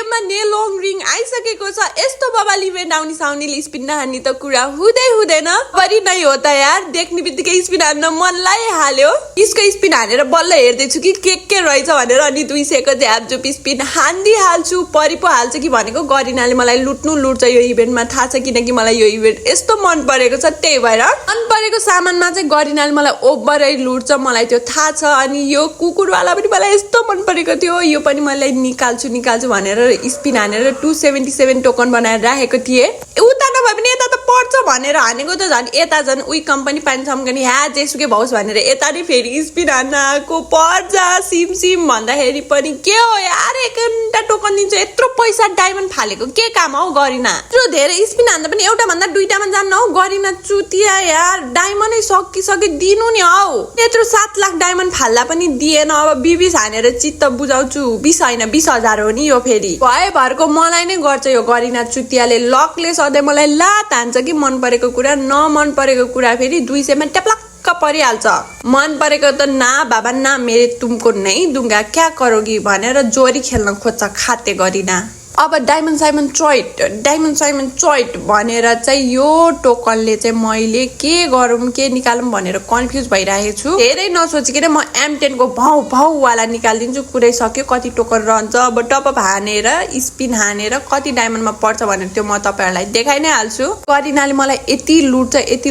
गेममा नेलोङ रिङ आइसकेको छ। यस्तो बबाल इभेन्ट आउने साउनीले स्पिन नहान्ने त कुरा हुँदैन। बरी नै हो त यार, देख्ने बित्तिकै स्पिन हान्न मन लागिहाल्यो। यसको स्पिन हानेर बल्ल हेर्दैछु कि के रहेछ भनेर, अनि 200 को झ्यापझुप स्पिन हान्दिहाल्छु। परि पो हाल्छ कि भनेको गरिनाले मलाई लुट्छ यो इभेन्टमा, थाहा छ, किनकि मलाई यो इभेन्ट यस्तो मन परेको छ। त्यही भएर मन परेको सामानमा चाहिँ गरिनाले मलाई ओभरै लुट्छ, मलाई त्यो थाहा छ। अनि यो कुकुरवाला पनि मलाई यस्तो मन परेको थियो, यो पनि मलाई निकाल्छु भनेर स्पिन हानेर 277 टोकन बनाएर राखेको थिएँ। उता नभए पनि यता त पर्छ भनेर हानेको त झन् यता झन् उही कम्पनी पाइन्छौँ ह्या जेसुकै भओस् भनेर यता नि फेरि स्पिन हान्न आएको। पर्छ सिम भन्दाखेरि पनि के हो यार, 1 घन्टा टोकन दिन्छ, यत्रो पैसा डायमन्ड फालेको के काम हौ गरिना। यत्रो धेरै स्पिन हान्दा पनि एउटा भन्दा दुईटामा जान्न हौ गरिना, चुतिया यार। डायमन्डै सकिसके दिनु नि हौ। यत्रो 7 लाख डायमन्ड फाल्दा पनि दिएन। अब 20 हानेर चित्त बुझाउँछु। 20 होइन 20,000 हो नि यो फेरि। भए भरको मलाई नै गर्छ यो गरिना चुतियाले। लकले सधैँ मलाई लात हान्छ कि मन परेको कुरा, नमन परेको कुरा फेरि 200 मा ट्याप्लक्क परिहाल्छ। मन परेको त ना बाबा ना मेरे तुमको नहीं दूंगा क्या करोगी भनेर जोरी खेल्न खोज्छ खाते गरिना। अब डायमन्ड साइमन चोइट भनेर चाहिँ यो टोकनले चाहिँ मैले के गरौँ के निकालौँ भनेर कन्फ्युज भइरहेको छु। धेरै नसोचिकन म M10 को भाउ वाला निकालिदिन्छु। कुरै सक्यो, कति टोकन रहन्छ। अब टपअप हानेर स्पिन हानेर कति डायमन्डमा पर्छ भनेर त्यो म तपाईहरुलाई देखाइ नै हाल्छु। गरिनाले मलाई यति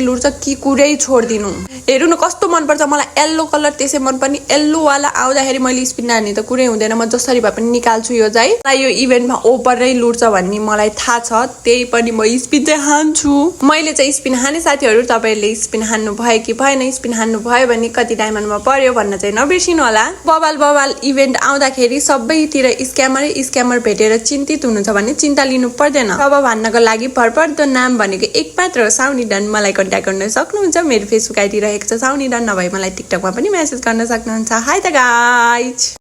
लुट्छ कि कुरै छोड्दिनु। हेर्नु न कस्तो मन पर्छ मलाई येल्लो कलर, त्यसै मन पनि येल्लो वाला आउँदाखेरि मैले स्पिन हान्ने त कुरै हुँदैन। म जसरी भए पनि निकाल्छु यो चाहिँ। यो इभेन्टमा ओभरै लुट्छ भन्ने मलाई थाहा छ, त्यही पनि म स्पिन चाहिँ हान्छु। मैले चाहिँ स्पिन हाने साथीहरु, तपाईहरुले स्पिन हान्नु भयो कि भएन, स्पिन हान्नु भयो भने कति डायमन्डमा पर्यो भन्न चाहिँ नबिर्सिनु होला। बबाल इभेन्ट आउँदाखेरि सबैतिर स्क्यामर भेटेर चिन्तित हुनुहुन्छ भने चिन्ता लिनु पर्दैन। अब भन्नको लागि भरपर्दो नाम भनेको एक मात्र हो, साउनी डन। मलाई कन्ट्याक्ट गर्न सक्नुहुन्छ। मेरो फेसबुक आइडी रहेको छ साउनी डन, नभए मलाई टिकटकमा पनि मेसेज गर्न सक्नुहुन्छ। हाय त गाइज।